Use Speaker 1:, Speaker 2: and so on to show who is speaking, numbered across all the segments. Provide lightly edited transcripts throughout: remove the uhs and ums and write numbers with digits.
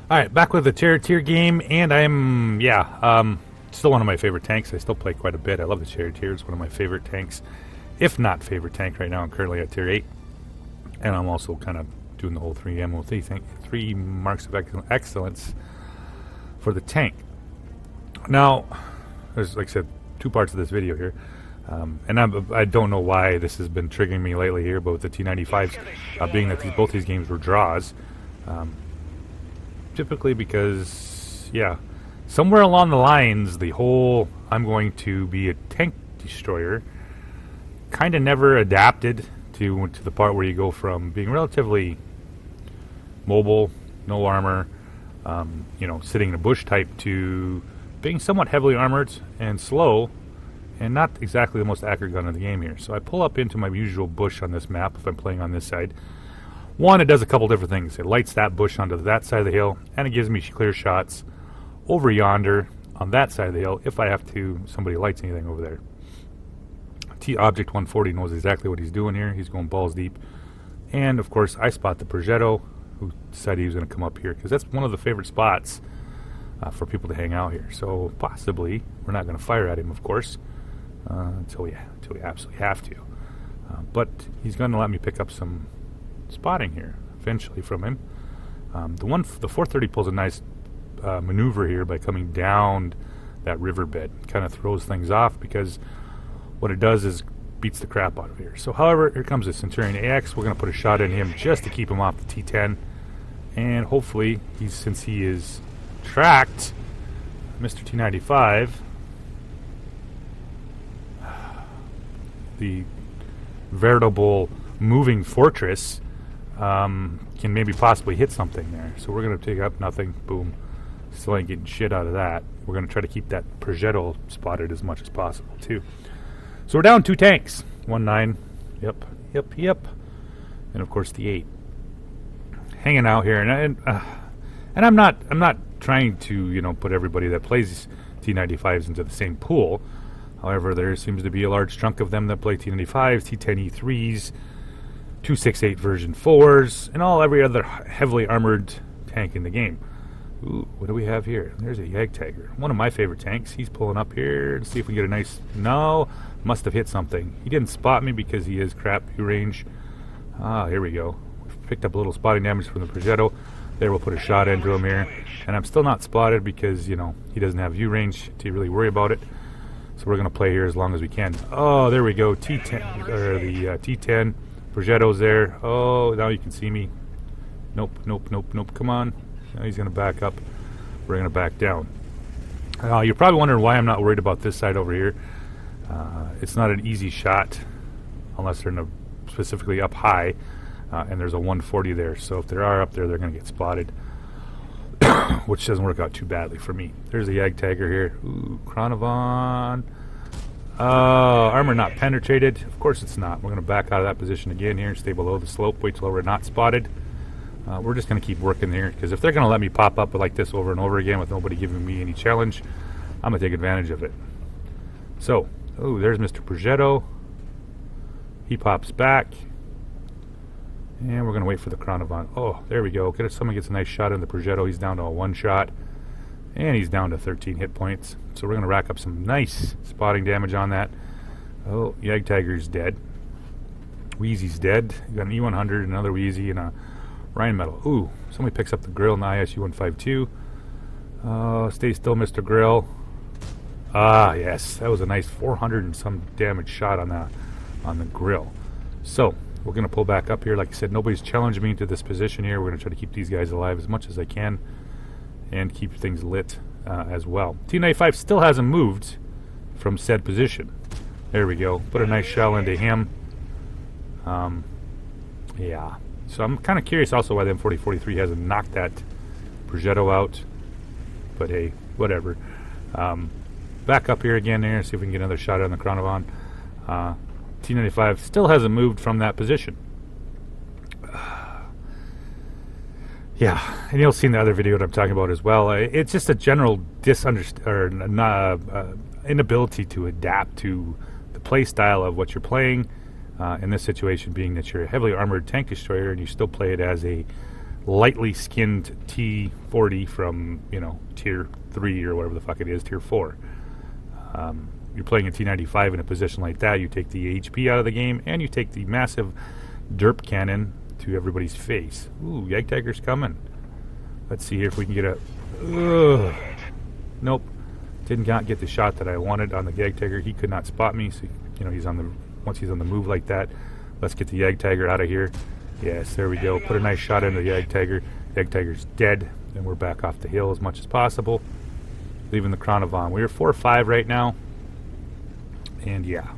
Speaker 1: Alright, back with the Charioteer game, and still one of my favorite tanks. I still play quite a bit. I love the Charioteer. It's one of my favorite tanks, if not favorite tank right now. I'm currently at Tier 8, and I'm also kind of doing the whole 3 MOT thing, 3 marks of excellence for the tank. Now, there's, like I said, 2 parts of this video here. And I don't know why this has been triggering me lately here, but with the T-95s, being that both these games were draws, typically because, somewhere along the lines, the whole I'm going to be a tank destroyer kind of never adapted to the part where you go from being relatively mobile, no armor, sitting in a bush type, to being somewhat heavily armored and slow, and not exactly the most accurate gun in the game here. So I pull up into my usual bush on this map if I'm playing on this side. One, it does a couple different things. It lights that bush onto that side of the hill, and it gives me clear shots over yonder on that side of the hill if I have to, somebody lights anything over there. T-Object 140 knows exactly what he's doing here. He's going balls deep. And, of course, I spot the Progetto, who decided he was going to come up here, because that's one of the favorite spots for people to hang out here. So, possibly, we're not going to fire at him, of course, until we absolutely have to. But he's going to let me pick up some spotting here eventually from him. The 430 pulls a nice maneuver here by coming down that riverbed. Kind of throws things off, because what it does is beats the crap out of here. So, however, here comes the Centurion AX. We're going to put a shot in him just to keep him off the T10, and hopefully, since he is tracked, Mr. T-95, the veritable moving fortress, can maybe possibly hit something there. So we're going to take up nothing. Boom. Still ain't getting shit out of that. We're going to try to keep that Progetto spotted as much as possible, too. So we're down 2 tanks. 1-9. Yep. And, of course, the 8. Hanging out here. And I'm not trying to, put everybody that plays T-95s into the same pool. However, there seems to be a large chunk of them that play T-95s, T-10E3s, 268 version 4s, and every other heavily armored tank in the game. Ooh, what do we have here? There's a Jagdtiger, one of my favorite tanks. He's pulling up here to see if we can get a nice... No, must have hit something. He didn't spot me because he is crap view range. Here we go. We've picked up a little spotting damage from the Progetto. There, we'll put a shot into him here. And I'm still not spotted because, he doesn't have view range to really worry about it. So we're going to play here as long as we can. Oh, there we go. T10, or the T10. Progetto's there. Oh, now you can see me. Nope. Come on. Now he's going to back up. We're going to back down. You're probably wondering why I'm not worried about this side over here. It's not an easy shot unless they're specifically up high, and there's a 140 there. So if they are up there, they're going to get spotted, which doesn't work out too badly for me. There's the Jagdtiger here. Ooh, Chronovon. Armor not penetrated. Of course it's not. We're going to back out of that position again here and stay below the slope. Wait till we're not spotted. We're just going to keep working here, because if they're going to let me pop up like this over and over again with nobody giving me any challenge, I'm going to take advantage of it. So, there's Mr. Progetto. He pops back. And we're going to wait for the Chronovon. Oh, there we go. Someone gets a nice shot in the Progetto. He's down to a 1 shot. And he's down to 13 hit points. So we're going to rack up some nice spotting damage on that. Oh, Jagdtiger's dead. Wheezy's dead. You got an E100, another Wheezy, and a Rhine Metal. Ooh, somebody picks up the grill in the ISU-152. Stay still, Mr. Grill. Yes. That was a nice 400 and some damage shot on the grill. So, we're going to pull back up here. Like I said, nobody's challenging me into this position here. We're going to try to keep these guys alive as much as I can and keep things lit as well. T-95 still hasn't moved from said position. There we go. Put a nice shell into him. So I'm kind of curious also why the M4043 hasn't knocked that Progetto out. But hey, whatever. Back up here again there, see if we can get another shot on the Chronovon. T-95 still hasn't moved from that position. And you'll see in the other video what I'm talking about as well. It's just a general inability to adapt to the play style of what you're playing. In this situation being that you're a heavily armored tank destroyer and you still play it as a lightly skinned T-40 from, tier 3 or whatever the fuck it is, tier 4. You're playing a T-95 in a position like that, you take the HP out of the game, and you take the massive derp cannon to everybody's face. Ooh, Jagdtiger's coming. Let's see here if we can get a... Nope. Did not get the shot that I wanted on the Jagdtiger. He could not spot me, so, once he's on the move like that, let's get the Jagdtiger out of here. Yes, there we go. Put a nice shot into the Jagdtiger. Jagdtiger's dead, and we're back off the hill as much as possible. Leaving the Chronovon. We're 4-5 right now. And yeah.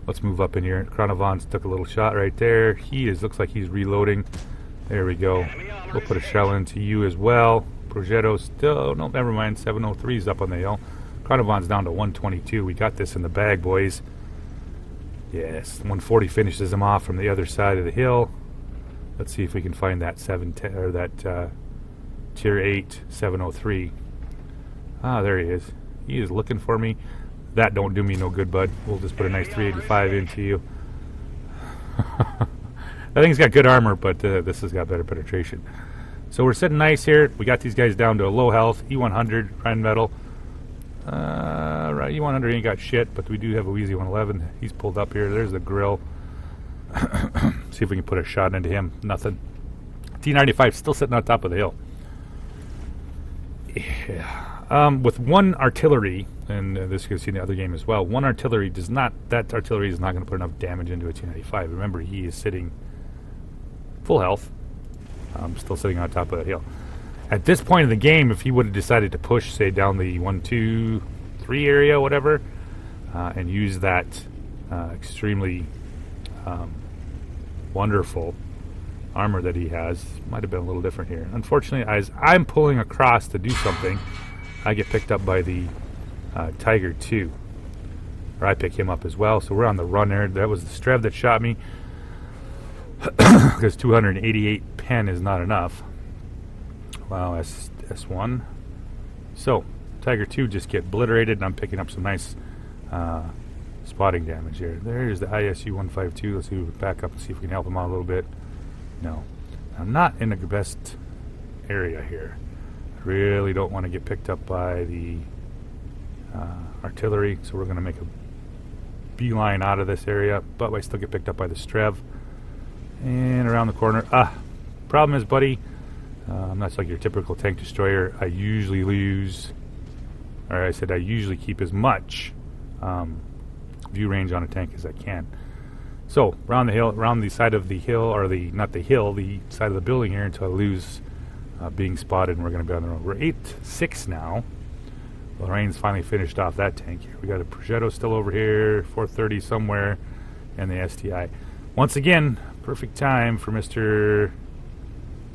Speaker 1: Let's move up in here. Chronovon's took a little shot right there. Looks like he's reloading. There we go. We'll put a shell into you as well. Progetto's still... No, never mind. 703's up on the hill. Chronovon's down to 122. We got this in the bag, boys. Yes, 140 finishes him off from the other side of the hill. Let's see if we can find that tier 8 703. Ah, there he is. He is looking for me. That don't do me no good, bud. We'll just put a nice 385 into you. That thing's got good armor, but this has got better penetration. So we're sitting nice here. We got these guys down to a low health. E100, Ryan Metal. Right, E100 ain't got shit, but we do have a Wheezy 111. He's pulled up here. There's the grill. See if we can put a shot into him. Nothing. T-95 still sitting on top of the hill. Yeah. With one artillery, and this you can see in the other game as well, one artillery does not, that artillery is not going to put enough damage into a T-95. Remember, he is sitting full health. Still sitting on top of that hill. At this point in the game, if he would have decided to push, say, down the 1, 2, 3 area, whatever, and use that extremely wonderful armor that he has, might have been a little different here. Unfortunately, as I'm pulling across to do something, I get picked up by the Tiger 2. Or I pick him up as well, so we're on the run there. That was the Strev that shot me, because 288 pen is not enough. Wow, S1. So, Tiger 2 just get obliterated, and I'm picking up some nice spotting damage here. There's the ISU 152. Let's see if we can back up and see if we can help him out a little bit. No. I'm not in the best area here. I really don't want to get picked up by the artillery, so we're going to make a beeline out of this area, but I still get picked up by the Strev. And around the corner. Problem is, buddy, I'm not like your typical tank destroyer. I usually lose, or I said I usually keep as much view range on a tank as I can. So around the hill, around the side of the hill, or not the hill, the side of the building here, until I lose being spotted, and we're going to be on the road. We're 8-6 now. Lorraine's finally finished off that tank here. We got a Progetto still over here, 430 somewhere, and the STI. Once again, perfect time for Mr.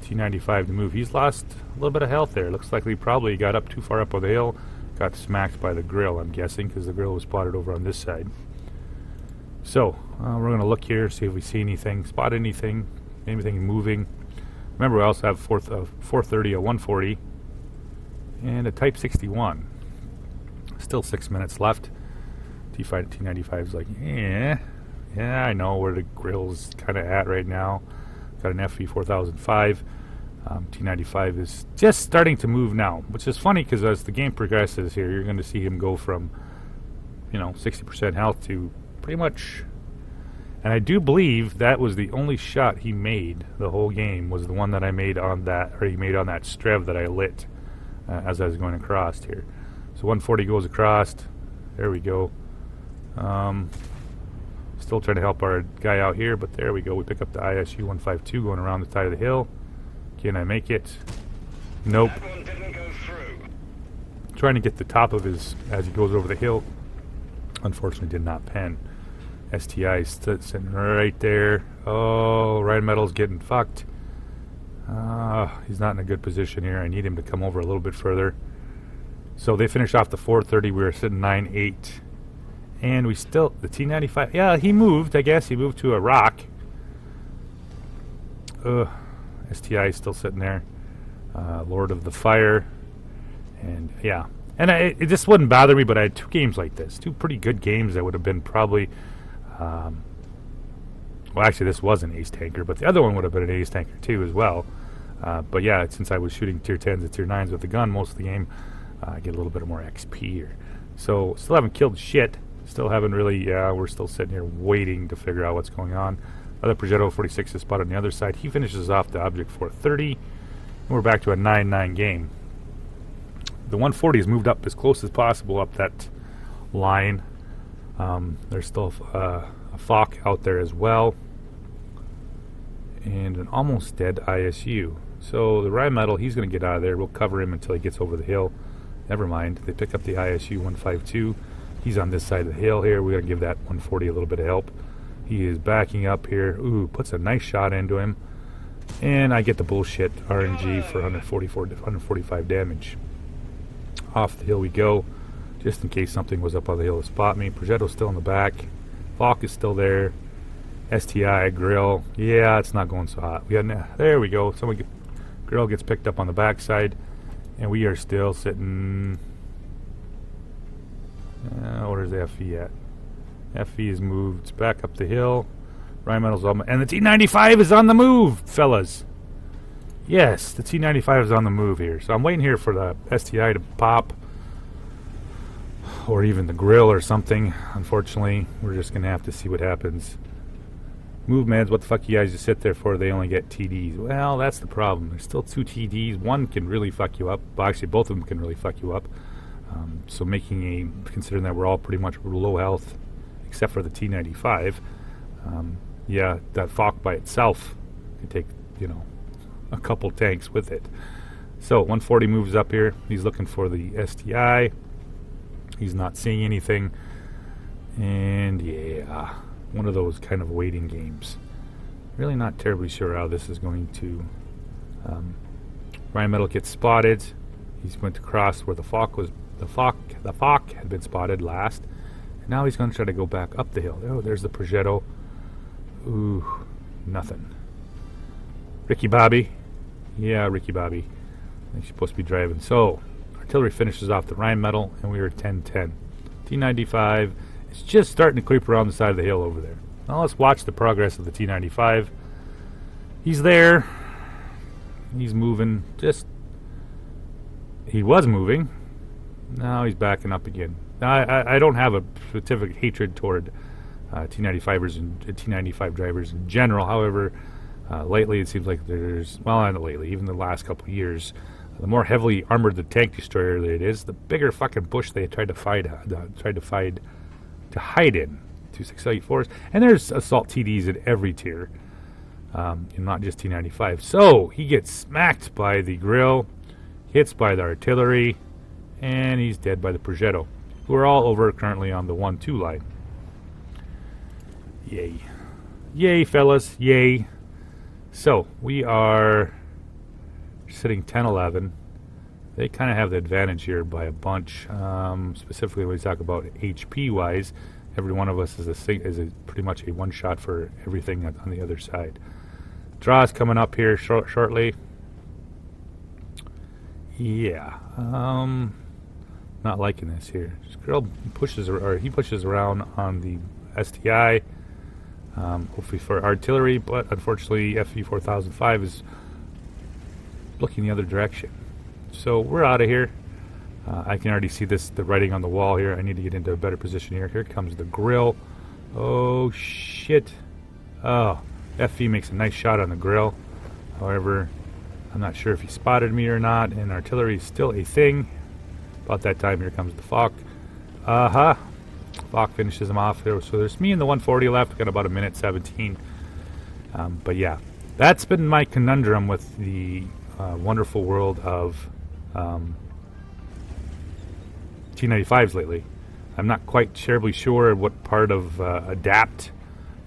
Speaker 1: T-95 to move. He's lost a little bit of health there. Looks like he probably got up too far up on the hill. Got smacked by the grill, I'm guessing, because the grill was spotted over on this side. So, we're going to look here, see if we see anything, spot anything moving. Remember, we also have 430, a 140, and a Type 61. Still 6 minutes left. T-95 is like, yeah, I know where the grill's kind of at right now. Got an FV 4005. T-95 is just starting to move now, which is funny because as the game progresses here, you're going to see him go from, 60% health to pretty much. And I do believe that was the only shot he made the whole game, was the one that I made on that, or he made on that Strev that I lit as I was going across here. So 140 goes across. There we go. Still trying to help our guy out here, but there we go. We pick up the ISU 152 going around the side of the hill. Can I make it? Nope.
Speaker 2: That one didn't go through.
Speaker 1: Trying to get the top of his as he goes over the hill. Unfortunately, did not pen. STI is sitting right there. Oh, Ryan Metal's getting fucked. He's not in a good position here. I need him to come over a little bit further. So they finished off the 430. We were sitting 9-8. And we still, the T-95, yeah, he moved, I guess. He moved to a rock. STI is still sitting there. Lord of the Fire. And, yeah. And it just wouldn't bother me, but I had 2 games like this. 2 pretty good games that would have been probably Well, actually, this was an ace tanker, but the other one would have been an ace tanker too as well. But yeah, since I was shooting tier 10s and tier 9s with the gun most of the game, I get a little bit more XP here. So, still haven't killed shit. Still haven't really, we're still sitting here waiting to figure out what's going on. Other Progetto 46 is spotted on the other side. He finishes off the object 430. And we're back to a 9-9 game. The 140 has moved up as close as possible up that line. There's still a Fok out there as well. And an almost dead ISU. So the Rheinmetall, he's going to get out of there. We'll cover him until he gets over the hill. Never mind. They pick up the ISU 152. He's on this side of the hill here. We're going to give that 140 a little bit of help. He is backing up here. Ooh, puts a nice shot into him. And I get the bullshit RNG for 145 damage. Off the hill we go, just in case something was up on the hill to spot me. Progetto's still in the back. Fok is still there. STI, Grill. Yeah, it's not going so hot. There we go. Grill gets picked up on the backside. And we are still sitting... where's the FE at? FE is moved. It's back up the hill. Rheinmetall's on... And the T-95 is on the move, fellas. Yes, the T-95 is on the move here. So I'm waiting here for the STI to pop. Or even the Grill or something. Unfortunately, we're just going to have to see what happens. Move meds, what the fuck you guys just sit there for? They only get TDs. Well, that's the problem. There's still 2 TDs. One can really fuck you up. Well, actually, both of them can really fuck you up. So considering that we're all pretty much low health, except for the T-95, yeah, that Fok by itself can take, a couple tanks with it. So 140 moves up here. He's looking for the STI. He's not seeing anything. And yeah, one of those kind of waiting games. Really not terribly sure how this is going to... Rheinmetall gets spotted. He's going to cross where the Fok was. The Fok had been spotted last. And now he's going to try to go back up the hill. Oh, there's the Progetto. Ooh, nothing. Ricky Bobby. Yeah, Ricky Bobby. He's supposed to be driving. So, artillery finishes off the Rheinmetall, and we are 10-10. T-95 is just starting to creep around the side of the hill over there. Now let's watch the progress of the T-95. He's there. He's moving. He was moving. Now he's backing up again. Now, I don't have a specific hatred toward T-95ers and T-95 drivers in general. However, lately it seems like there's... Well, not lately. Even the last couple of years, the more heavily armored the tank destroyer that it is, the bigger fucking bush they tried to hide in. 2684s. And there's assault TDs at every tier. And not just T-95. So, he gets smacked by the Grill, hits by the artillery, and he's dead by the Progetto, who are all over currently on the 1-2 line. Yay. Yay, fellas. Yay. So, we are sitting 10-11. They kind of have the advantage here by a bunch. Specifically, when we talk about HP-wise, every one of us is pretty much a one-shot for everything on the other side. Draw's coming up here shortly. Yeah. Not liking this here. Girl pushes around on the STI. Hopefully for artillery, but unfortunately FE4005 is looking the other direction. So we're out of here. I can already see the writing on the wall here. I need to get into a better position here. Here comes the Grill. Oh shit. Oh, FE makes a nice shot on the Grill. However, I'm not sure if he spotted me or not, and artillery is still a thing. About that time, here comes the Fok. Fok finishes him off there. So there's me and the 140 left. Got about a minute 17. But yeah, that's been my conundrum with the wonderful world of T-95s lately. I'm not quite terribly sure what part of adapt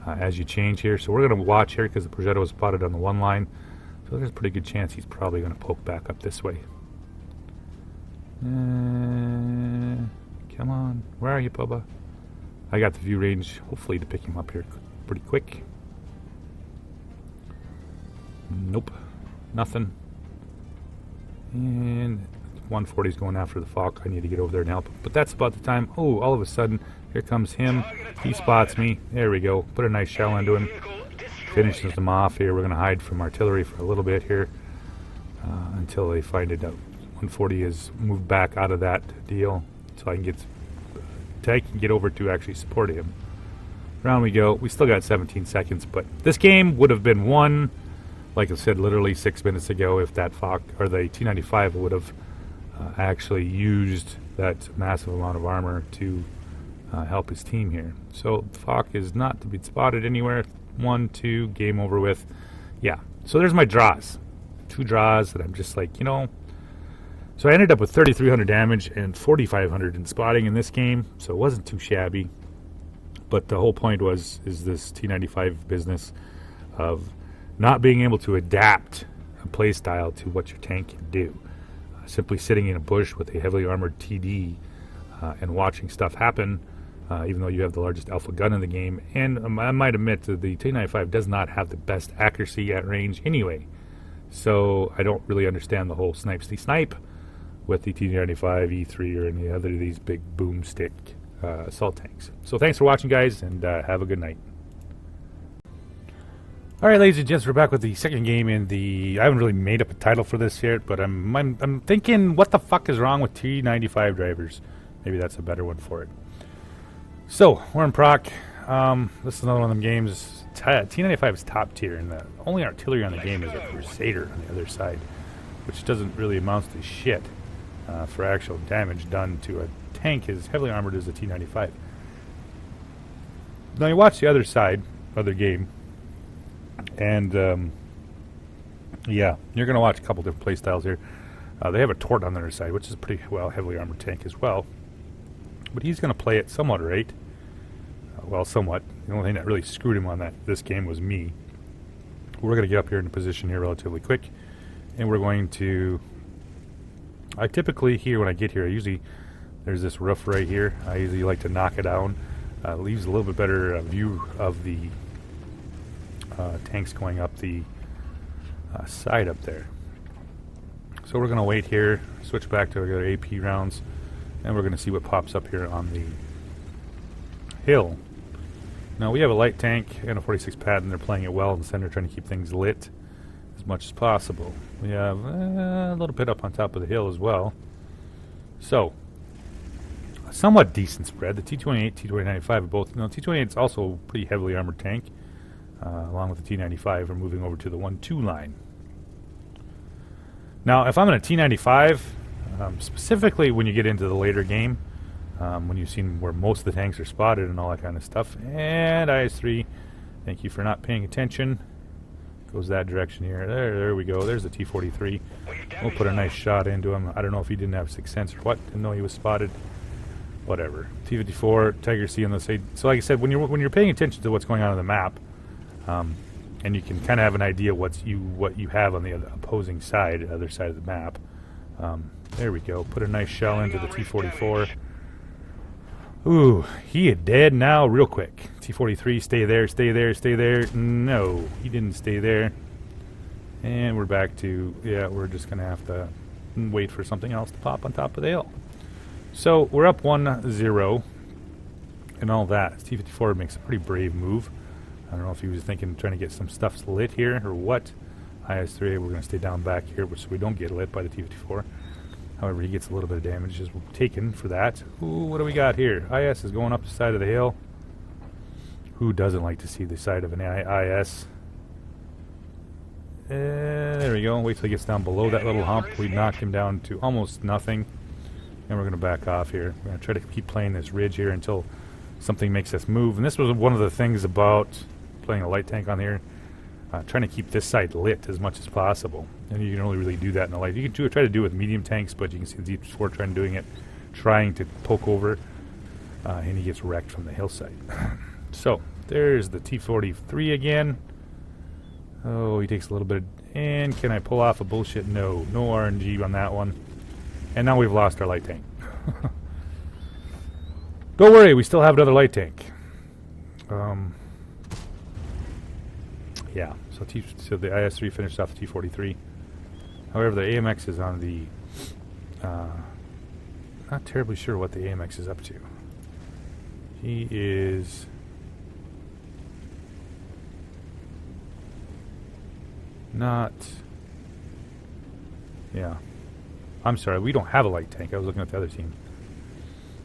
Speaker 1: as you change here. So we're going to watch here because the Progetto was spotted on the 1 line. So there's a pretty good chance he's probably going to poke back up this way. Come on. Where are you, Bubba? I got the view range, hopefully, to pick him up here pretty quick. Nope. Nothing. And 140 is going after the Fok. I need to get over there and help him. But that's about the time. Oh, all of a sudden, here comes him. He spots me. There we go. Put a nice shell into him. finishes them off here. We're going to hide from artillery for a little bit here until they find it out. 140 is moved back out of that deal, so I can get over to actually support him. Round we go. We still got 17 seconds, but this game would have been won, like I said, literally 6 minutes ago if that Fock or the T-95 would have actually used that massive amount of armor to help his team here. So Fock is not to be spotted anywhere. 1, 2, game over with. Yeah. So there's my draws. 2 draws that I'm just like, So I ended up with 3,300 damage and 4,500 in spotting in this game. So it wasn't too shabby. But the whole point is this T-95 business of not being able to adapt a playstyle to what your tank can do. Simply sitting in a bush with a heavily armored TD and watching stuff happen, even though you have the largest alpha gun in the game. And I might admit that the T-95 does not have the best accuracy at range anyway. So I don't really understand the whole snipe with the T-95, E3, or any other of these big boomstick assault tanks. So thanks for watching, guys, and have a good night. Alright, ladies and gents, we're back with the second game in the... I haven't really made up a title for this yet, but I'm thinking, what the fuck is wrong with T-95 drivers? Maybe that's a better one for it. So, we're in proc. This is another one of them games. T-95 is top tier, and the only artillery on the game is a Crusader on the other side, which doesn't really amount to shit for actual damage done to a tank as heavily armored as the T-95. Now you watch the other side, other game, and yeah, you're going to watch a couple different play styles here. They have a Tort on the other side, which is a pretty well heavily armored tank as well. But he's going to play it somewhat right. Well, somewhat. The only thing that really screwed him on this game was me. We're going to get up here in a position here relatively quick, and we're going to... I typically here, when I get here, there's this roof right here. I usually like to knock it down. Leaves a little bit better view of the tanks going up the side up there. So we're going to wait here, switch back to our AP rounds, and we're going to see what pops up here on the hill. Now we have a light tank and a 46 pad, and they're playing it well in the center, trying to keep things lit as much as possible. We have a little bit up on top of the hill as well. So, a somewhat decent spread. The T-28, T-95 are both... T-28 is also a pretty heavily armored tank. Along with the T-95, we're moving over to the 1-2 line. Now, if I'm in a T-95, specifically when you get into the later game, when you've seen where most of the tanks are spotted and all that kind of stuff, and IS-3, thank you for not paying attention. Goes that direction here. There we go. There's the T-43. We'll put a nice shot into him. I don't know if he didn't have sixth sense or what. Didn't know he was spotted. Whatever. T-54, Tiger C on the side. So like I said, when you're paying attention to what's going on the map, and you can kind of have an idea what you have on the opposing side, the other side of the map. There we go. Put a nice shell into the T-44. Ooh, he is dead now real quick. T-43, stay there, stay there, stay there. No, he didn't stay there. And we're back to, yeah, we're just going to have to wait for something else to pop on top of the hill. So we're up 1-0 and all that. T-54 makes a pretty brave move. I don't know if he was thinking trying to get some stuff lit here or what. IS-3, we're going to stay down back here so we don't get lit by the T-54. However, he gets a little bit of damage is taken for that. Ooh, what do we got here? IS is going up the side of the hill. Who doesn't like to see the side of an IS? There we go. Wait till he gets down below that little hump. We knocked him down to almost nothing. And we're going to back off here. We're going to try to keep playing this ridge here until something makes us move. And this was one of the things about playing a light tank on here. Trying to keep this side lit as much as possible. And you can only really do that in a light. You can try to do it with medium tanks, but you can see the T-4 trying to poke over. And he gets wrecked from the hillside. So, there's the T-43 again. Oh, he takes a little bit. And can I pull off a bullshit? No. No RNG on that one. And now we've lost our light tank. Don't worry, we still have another light tank. Yeah, so the IS-3 finished off the T-43. However, the AMX is on the... not terribly sure what the AMX is up to. He is... not... Yeah. I'm sorry, we don't have a light tank. I was looking at the other team.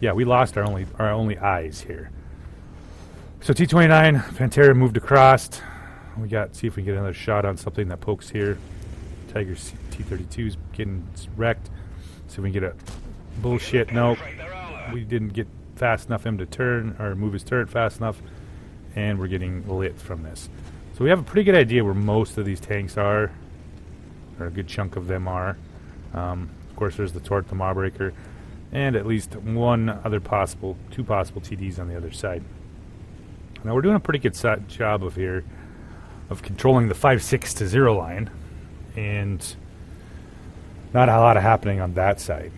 Speaker 1: Yeah, we lost our only eyes here. So T-29, Pantera moved across. We got, see if we can get another shot on something that pokes here. Tiger T-32 is getting wrecked. See if we can get a bullshit. Nope. We didn't get fast enough him to turn or move his turret fast enough. And we're getting lit from this. So we have a pretty good idea where most of these tanks are. Or a good chunk of them are. Of course, there's the Tort, the Mawbreaker, and at least two possible TDs on the other side. Now we're doing a pretty good job of controlling the 5-6 to 0 line, and not a lot of happening on that side.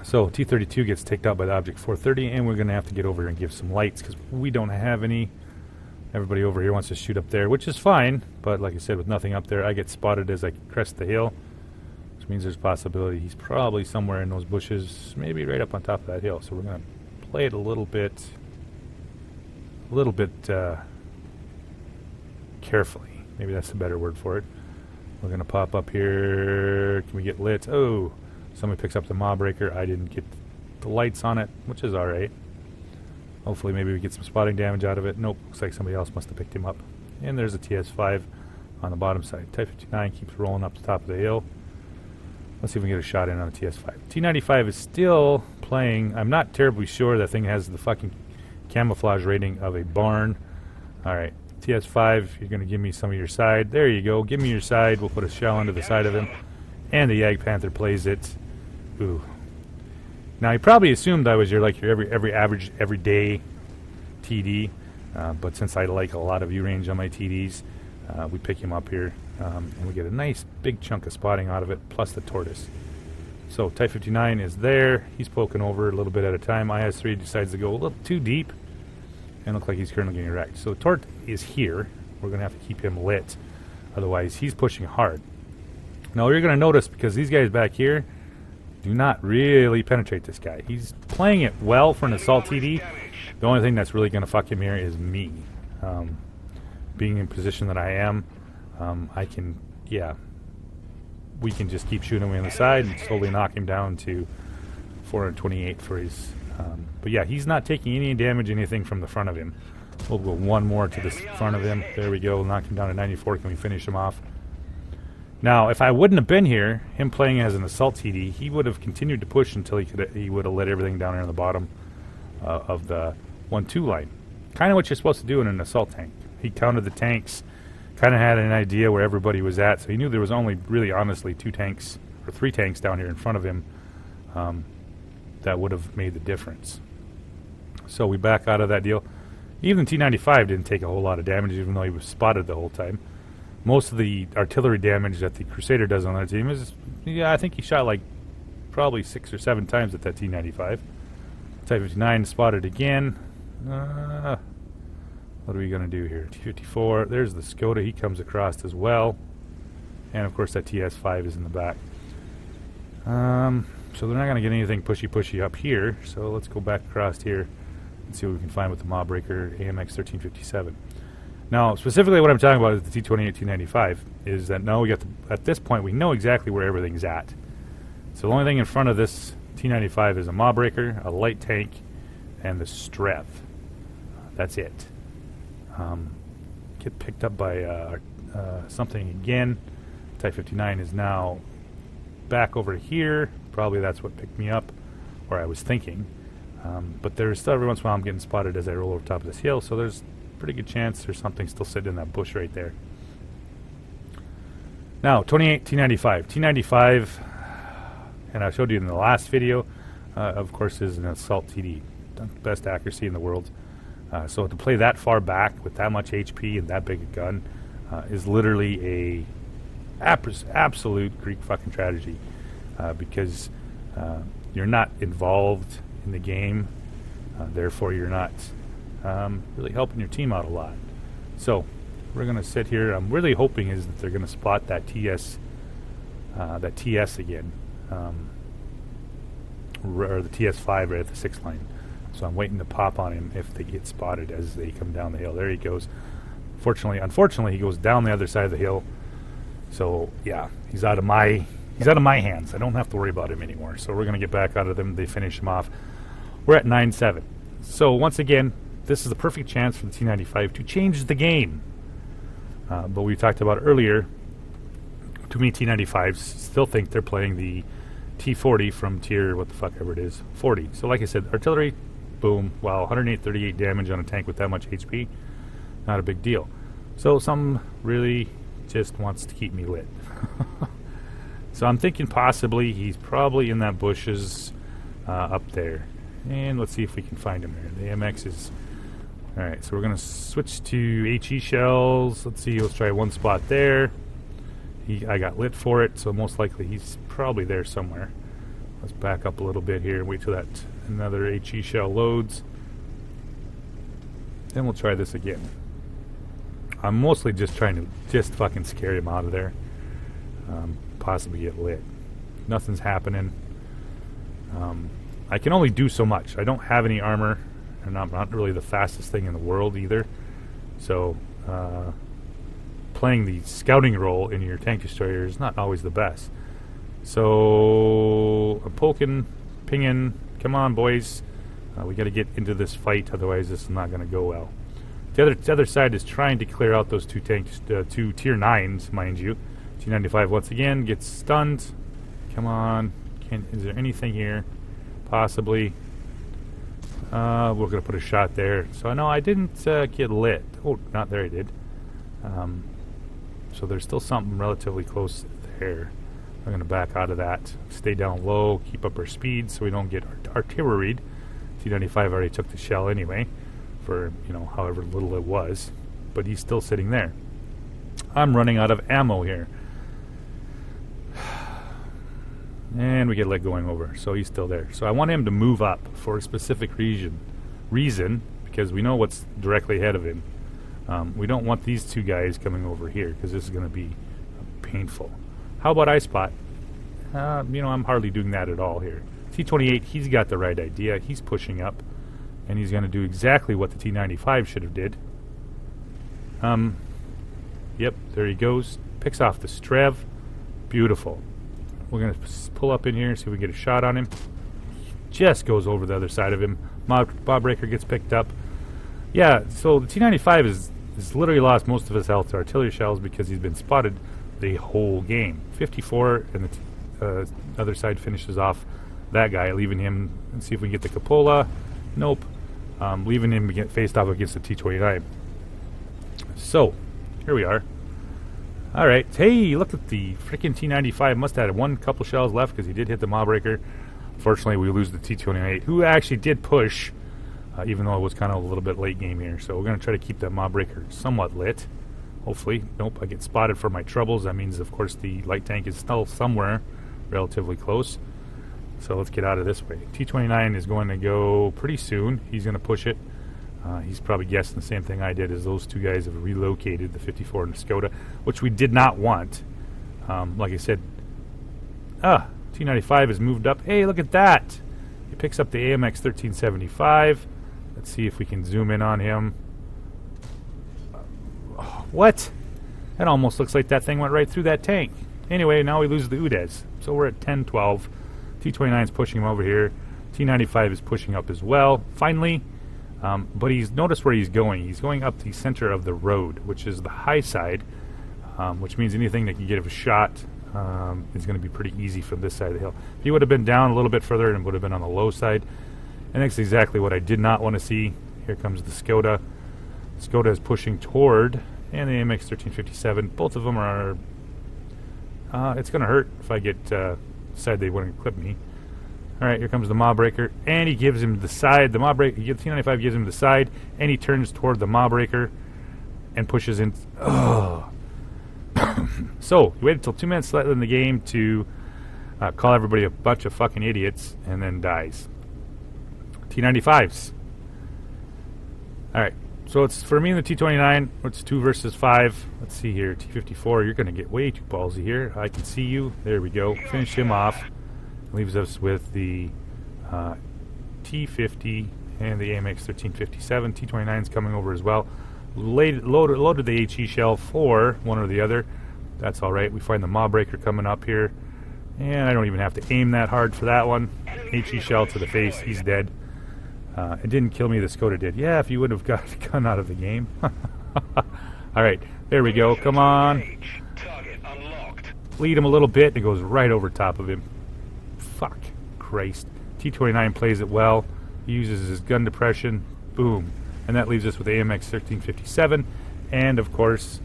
Speaker 1: So T-32 gets taken out by the Object 430, and we're going to have to get over here and give some lights because we don't have any. Everybody over here wants to shoot up there, which is fine, but like I said, with nothing up there, I get spotted as I crest the hill, which means there's a possibility he's probably somewhere in those bushes, maybe right up on top of that hill. So we're going to play it a little bit carefully. Maybe that's a better word for it. We're going to pop up here. Can we get lit? Oh, somebody picks up the Mawbreaker. I didn't get the lights on it, which is alright. Hopefully maybe we get some spotting damage out of it. Nope, looks like somebody else must have picked him up. And there's a TS-5 on the bottom side. Type 59 keeps rolling up the top of the hill. Let's see if we can get a shot in on the TS-5. T-95 is still playing. I'm not terribly sure that thing has the fucking camouflage rating of a barn. Alright, TS-5, you're going to give me some of your side. There you go. Give me your side. We'll put a shell onto the side of him. And the Jagdpanther plays it. Ooh. Now, he probably assumed I was your everyday TD. But since I like a lot of view range on my TDs, we pick him up here. And we get a nice big chunk of spotting out of it, plus the tortoise. So Type 59 is there. He's poking over a little bit at a time. IS-3 decides to go a little too deep. And look like he's currently getting wrecked. So Tort is here. We're going to have to keep him lit. Otherwise, he's pushing hard. Now, you're going to notice, because these guys back here do not really penetrate this guy. He's playing it well for an assault TD. The only thing that's really going to fuck him here is me. Being in position that I am, we can just keep shooting him on the side and slowly knock him down to 428 for his... but yeah, he's not taking any damage, anything from the front of him. We'll go one more to the front of him. There we go. We'll knock him down to 94. Can we finish him off? Now, if I wouldn't have been here, him playing as an assault TD, he would have continued to push until he would have let everything down here on the bottom of the 1-2 line. Kind of what you're supposed to do in an assault tank. He counted the tanks, kind of had an idea where everybody was at, so he knew there was only really honestly 2 tanks, or 3 tanks down here in front of him that would have made the difference. So we back out of that deal. Even T-95 didn't take a whole lot of damage, even though he was spotted the whole time. Most of the artillery damage that the Crusader does on their team is, I think he shot like probably 6 or 7 times at that T-95. Type 59 spotted again. What are we going to do here? T-54, there's the Skoda, he comes across as well. And of course that TS-5 is in the back. So they're not going to get anything pushy up here, so let's go back across here and see what we can find with the Mawbreaker AMX 1357. Now, specifically what I'm talking about is the T-28, T-95, is that now we got at this point we know exactly where everything's at. So the only thing in front of this T-95 is a Mawbreaker, a light tank, and the Strev. That's it. Get picked up by something again. Type 59 is now back over here. Probably that's what picked me up, or I was thinking. But there's still every once in a while I'm getting spotted as I roll over top of this hill, so there's pretty good chance there's something still sitting in that bush right there. Now, 28 T-95. T-95, and I showed you in the last video, of course, is an assault TD. Best accuracy in the world. So to play that far back with that much HP and that big a gun is literally a absolute Greek fucking tragedy, because you're not involved in the game, therefore you're not really helping your team out a lot. So we're going to sit here. I'm really hoping is that they're going to spot that TS again, or the TS-5 right at the 6th line. So I'm waiting to pop on him if they get spotted as they come down the hill. There he goes. Unfortunately, he goes down the other side of the hill. So yeah, he's out of my hands. I don't have to worry about him anymore. So we're gonna get back out of them. They finish him off. We're at 9-7. So once again, this is the perfect chance for the T-95 to change the game. But we talked about earlier. Too many T-95s still think they're playing the T-40 from tier, what the fuck ever it is, 40. So like I said, artillery, boom, wow, 138 damage on a tank with that much HP, not a big deal. So some really just wants to keep me lit. So I'm thinking possibly he's probably in that bushes up there. And let's see if we can find him there. The MX is... Alright, so we're going to switch to HE shells. Let's see, let's try one spot there. I got lit for it, so most likely he's probably there somewhere. Let's back up a little bit here and wait till that another HE shell loads. Then we'll try this again. I'm mostly just trying to just fucking scare him out of there. Possibly get lit. Nothing's happening. I can only do so much. I don't have any armor, and I'm not really the fastest thing in the world either. So, playing the scouting role in your tank destroyer is not always the best. So, I'm poking, pinging. Come on, boys. We got to get into this fight, otherwise this is not going to go well. The other side is trying to clear out those two tanks, two tier 9s, mind you. T-95 once again gets stunned. Come on. Is there anything here? Possibly. We're going to put a shot there. So no, I didn't get lit. Oh, not there I did. So there's still something relatively close there. I'm going to back out of that. Stay down low. Keep up our speed so we don't get artilleried. T-95 already took the shell anyway. For, however little it was. But he's still sitting there. I'm running out of ammo here. And we get leg going over. So he's still there. So I want him to move up for a specific reason, because we know what's directly ahead of him. We don't want these two guys coming over here, because this is going to be painful. How about I spot? I'm hardly doing that at all here. T-28, he's got the right idea. He's pushing up. And he's going to do exactly what the T-95 should have did. Yep, there he goes. Picks off the Strev. Beautiful. We're going to pull up in here, see if we can get a shot on him. Just goes over the other side of him. Bob Breaker gets picked up. Yeah, so the T-95 has literally lost most of his health to artillery shells because he's been spotted the whole game. 54, and the other side finishes off that guy, leaving him, and see if we can get the cupola. Nope. Leaving him get faced off against the T-29. So, here we are. Alright, hey, look at the freaking T-95. Must have had one couple shells left because he did hit the Mob Breaker. Unfortunately, we lose the T-28, who actually did push, even though it was kind of a little bit late game here. So we're going to try to keep that Mob Breaker somewhat lit. Hopefully. Nope, I get spotted for my troubles. That means, of course, the light tank is still somewhere relatively close. So let's get out of this way. T-29 is going to go pretty soon. He's going to push it. He's probably guessing the same thing I did, as those two guys have relocated the 54 and the Skoda, which we did not want. Like I said, T-95 has moved up. Hey, look at that! He picks up the AMX 1375. Let's see if we can zoom in on him. What? That almost looks like that thing went right through that tank. Anyway, now we lose the UDES. So we're at 10-12. T-29 is pushing him over here. T-95 is pushing up as well. Finally, but notice where he's going. He's going up the center of the road, which is the high side, which means anything that can get a shot is going to be pretty easy from this side of the hill. If he would have been down a little bit further and would have been on the low side, and that's exactly what I did not want to see. Here comes the Skoda. Skoda is pushing toward, and the AMX 1357. Both of them are... it's going to hurt if I get... decide they wouldn't clip me. Alright, here comes the Mob Breaker, and he gives him the side. The Mob Breaker, T-95 gives him the side, and he turns toward the Mob Breaker and pushes in. Oh. So, he waited until 2 minutes left in the game to call everybody a bunch of fucking idiots, and then dies. T-95s. Alright, so it's for me and the T-29, it's 2 versus 5. Let's see here, T-54, you're going to get way too ballsy here. I can see you. There we go. Finish him off. Leaves us with the T-50 and the AMX 1357. T-29's coming over as well. Loaded the HE shell for one or the other. That's alright. We find the Maw Breaker coming up here. And I don't even have to aim that hard for that one. HE shell to the face. He's dead. It didn't kill me. The Skoda did. Yeah, if you would have got a gun out of the game. Alright. There we go. Come on. Lead him a little bit. And it goes right over top of him. Fuck. Christ. T-29 plays it well. He uses his gun depression. Boom. And that leaves us with the AMX 1357 and, of course,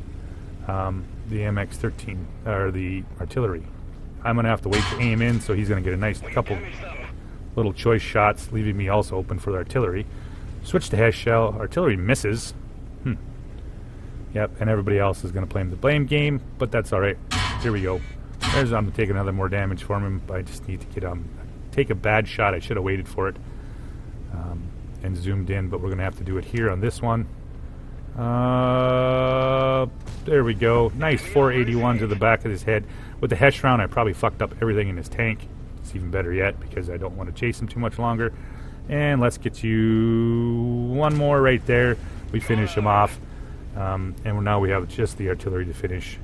Speaker 1: the AMX 13, or the artillery. I'm going to have to wait to aim in, so he's going to get a nice couple little choice shots, leaving me also open for the artillery. Switch to Hess shell. Artillery misses. Yep, and everybody else is going to play the blame game, but that's all right. Here we go. There's, I'm going to take another more damage from him, but I just need to get take a bad shot. I should have waited for it. And zoomed in, but we're going to have to do it here on this one. There we go. Nice 481 to the back of his head. With the Hesh round, I probably fucked up everything in his tank. It's even better yet, because I don't want to chase him too much longer. And let's get you one more right there. We finish him off. And now we have just the artillery to finish.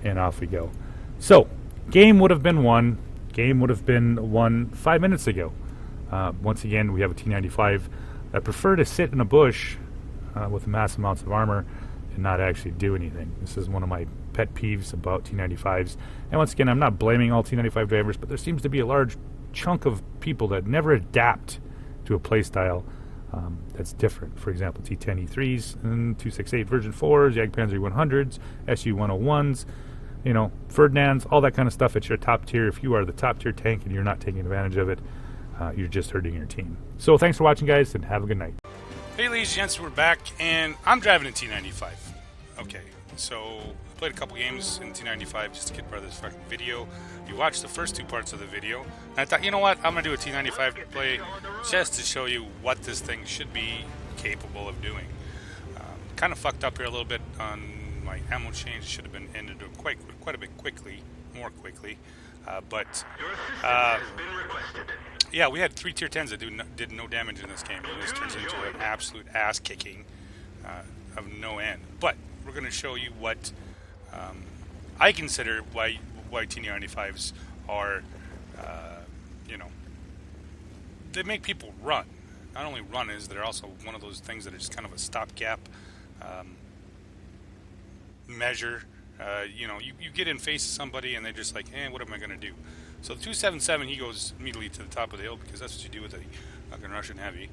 Speaker 1: And off we go. So, game would have been won. Game would have been won 5 minutes ago. Once again, we have a T-95. I prefer to sit in a bush with mass amounts of armor and not actually do anything. This is one of my pet peeves about T-95s. And once again, I'm not blaming all T-95 drivers, but there seems to be a large chunk of people that never adapt to a playstyle that's different. For example, T-10E3s and 268 version 4s, Jagdpanzer 100s, SU 101s, you know, Ferdinands, all that kind of stuff at your top tier. If you are the top tier tank and you're not taking advantage of it, you're just hurting your team. So thanks for watching, guys, and have a good night.
Speaker 2: Hey, ladies and gents, we're back, and I'm driving a T-95. Okay, so I played a couple games in T-95 just to get part of this fucking video. You watched the first two parts of the video, and I thought, you know what, I'm going to do a T-95 play just to show you what this thing should be capable of doing. Kind of fucked up here a little bit on my ammo change. Should have been ended quite a bit more quickly. Yeah, we had 3 tier 10s that did no damage in this game, and this turns into an absolute ass kicking of no end. But we're going to show you what I consider why T-95s are, you know, they make people run. Not only run, is they're also one of those things that are just kind of a stopgap measure. You know, you get in face of somebody and they're just like, what am I going to do? So the 277, he goes immediately to the top of the hill because that's what you do with a fucking Russian heavy.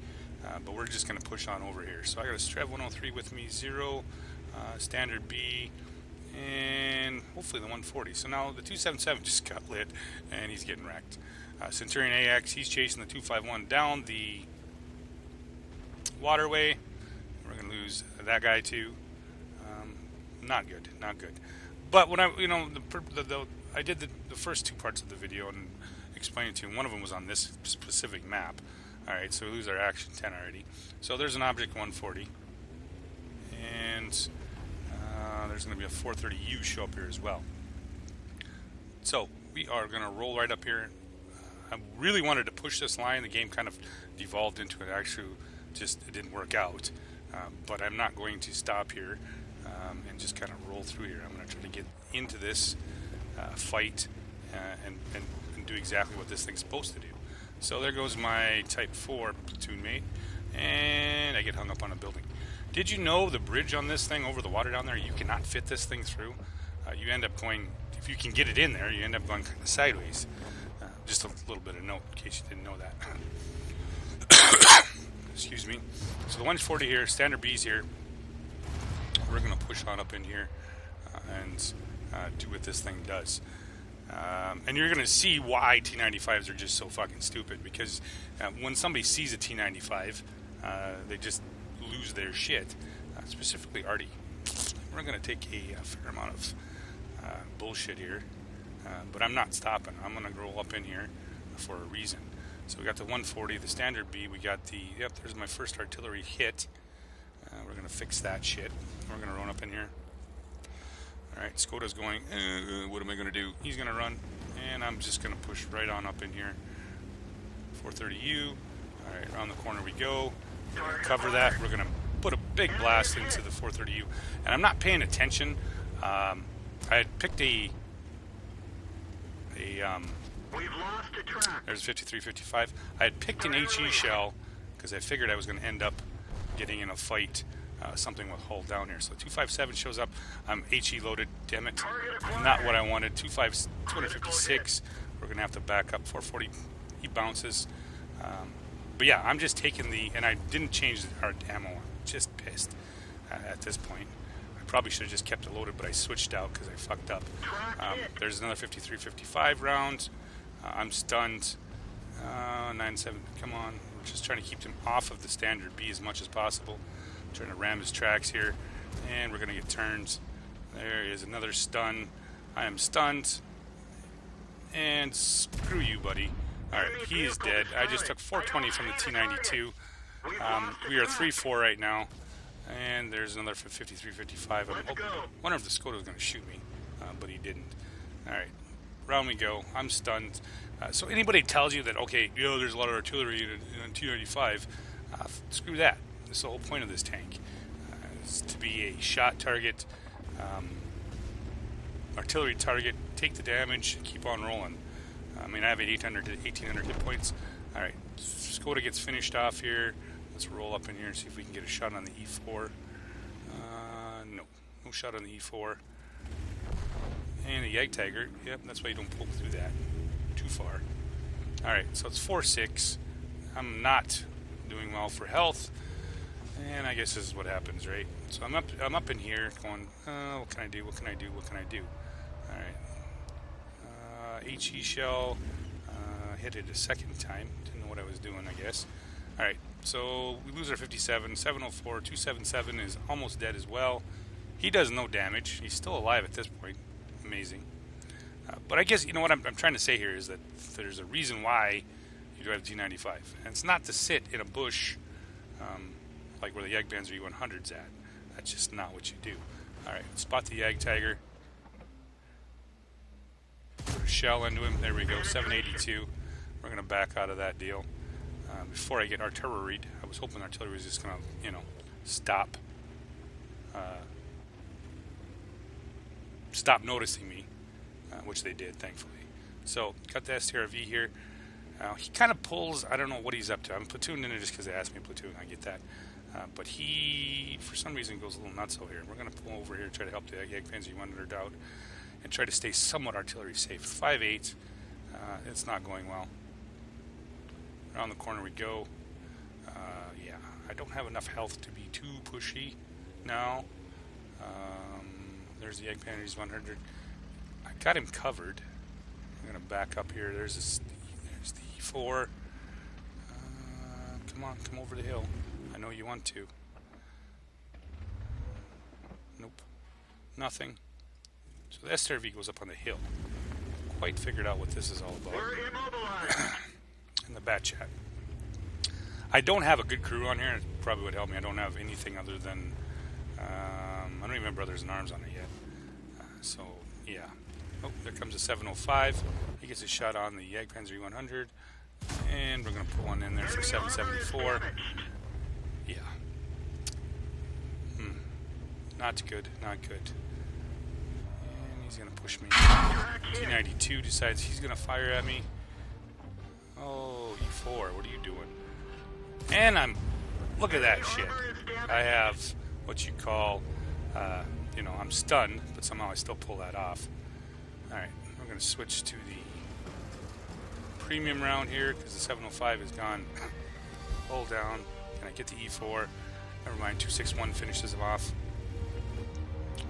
Speaker 2: But we're just going to push on over here. So I got a Strev 103 with me, 0, standard B, and hopefully the 140. So now the 277 just got lit and he's getting wrecked. Centurion AX, he's chasing the 251 down the waterway. We're going to lose that guy too. Not good, not good. But when I, you know, I did the first 2 parts of the video and explained it to him. One of them was on this specific map. Alright, so we lose our action 10 already. So there's an object 140. And there's going to be a 430U show up here as well. So we are going to roll right up here. I really wanted to push this line. The game kind of devolved into it. Actually, it didn't work out. But I'm not going to stop here. And just kind of roll through here. I'm going to try to get into this fight and do exactly what this thing's supposed to do. So there goes my Type 4 platoon mate, and I get hung up on a building. Did you know the bridge on this thing over the water down there, you cannot fit this thing through? You end up going, if you can get it in there, you end up going kind of sideways. Just a little bit of note in case you didn't know that. Excuse me. So the 140 here, standard B's here. We're going to push on up in here and do what this thing does. And you're going to see why T-95s are just so fucking stupid, because when somebody sees a T-95, they just lose their shit. Specifically Artie. We're going to take a fair amount of bullshit here, but I'm not stopping. I'm going to roll up in here for a reason. So we got the 140, the standard B, we got the, yep, there's my first artillery hit. We're going to fix that shit. We're going to run up in here. Alright, Skoda's going, what am I going to do? He's going to run, and I'm just going to push right on up in here. 430U. Alright, around the corner we go. We're going to cover that. We're going to put a big blast into the 430U, and I'm not paying attention. I had picked a
Speaker 3: We've lost the track.
Speaker 2: there's 5355. I had picked an HE shell because I figured I was going to end up getting in a fight, something with hull down here. So 257 shows up. I'm HE loaded. Damn it, not what I wanted. 256. We're going to have to back up. 440. He bounces. But yeah, I'm just taking and I didn't change our ammo. I'm just pissed at this point. I probably should have just kept it loaded, but I switched out because I fucked up. There's another 53-55 round. I'm stunned. 9-7. Come on. We're just trying to keep him off of the standard B as much as possible. Trying to ram his tracks here. And we're going to get turns. There is another stun. I am stunned. And screw you, buddy. Alright, he is dead. I just took 420 from the T-92. We are 3-4 right now. And there's another 53-55. I wonder if the Skoda was going to shoot me. But he didn't. Alright, round we go. I'm stunned. So anybody tells you that, okay, there's a lot of artillery in T-95, screw that. That's the whole point of this tank. Is to be a shot target, artillery target, take the damage, and keep on rolling. I mean, I have 1800 hit points. Alright, Skoda gets finished off here. Let's roll up in here and see if we can get a shot on the E4. No shot on the E4. And a Jagdtiger. Yep, that's why you don't poke through that too far. Alright, so it's 4-6. I'm not doing well for health. And I guess this is what happens, right? So I'm up in here going, what can I do? Alright. HE shell. Hit it a second time. Didn't know what I was doing, I guess. Alright, so we lose our 57. 704. 277 is almost dead as well. He does no damage. He's still alive at this point. Amazing. But I guess, you know what I'm trying to say here is that there's a reason why you drive a T-95. And it's not to sit in a bush like where the Jagdpanzer E100's at. That's just not what you do. Alright, spot the Jagdtiger. Put a shell into him. There we go, 782. We're going to back out of that deal. Before I get artilleried, I was hoping artillery was just going to, stop noticing me, which they did, thankfully. So, got the STRV here. He kind of pulls, I don't know what he's up to. I'm platooned in it just because they asked me to platoon, I get that. But he, for some reason, goes a little nuts over here. We're going to pull over here and try to help the Jagdpanzer E100 out and try to stay somewhat artillery safe. 5-8, it's not going well. Around the corner we go. Yeah, I don't have enough health to be too pushy now. There's the Jagdpanzer E100. I got him covered. I'm going to back up here. There's the E4. Come on, come over the hill. I know you want to. Nope. Nothing. So the SRV goes up on the hill. Quite figured out what this is all about.
Speaker 3: We're immobilized.
Speaker 2: In the bat chat. I don't have a good crew on here. It probably would help me. I don't have anything other than... I don't even have Brothers in Arms on it yet. So, yeah. Oh, there comes a 705. He gets a shot on the Jagdpanzer E100. And we're going to put one in there for 774. Yeah. Not good, not good. And he's going to push me. T-92 decides he's going to fire at me. Oh, E4, what are you doing? And look at that shit. I have what you call, I'm stunned, but somehow I still pull that off. Alright, we're going to switch to the premium round here, because the 705 is gone. Hold down. Can I get the E4? Never mind, 261 finishes him off.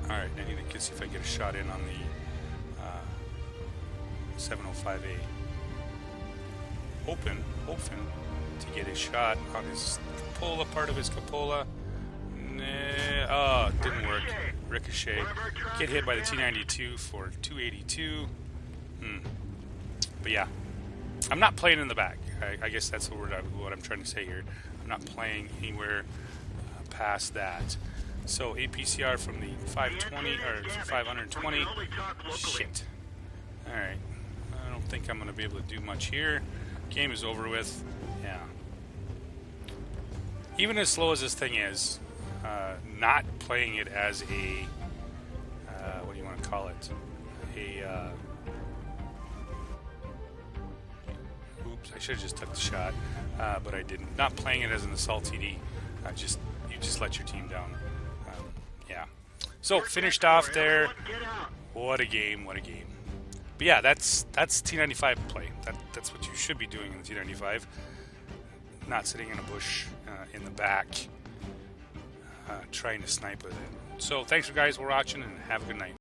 Speaker 2: Alright, I need to see if I can get a shot in on the 705A. Hoping to get a shot on his cupola, part of his cupola. Oh, didn't work. Ricochet. Get hit by the T-92 for 282. But yeah, I'm not playing in the back. I guess that's what I'm trying to say here. I'm not playing anywhere past that. So APCR from the 520 or 520. Shit. All right. I don't think I'm going to be able to do much here. Game is over with. Yeah. Even as slow as this thing is, not playing it as a what do you want to call it? Oops, I should have just took the shot, but I didn't. Not playing it as an assault TD. You just let your team down. Yeah. So finished off there.
Speaker 3: Get out.
Speaker 2: What a game! What a game! But yeah, that's T-95 play. That's what you should be doing in the T-95. Not sitting in a bush in the back, trying to snipe with it. So thanks for guys for watching, and have a good night.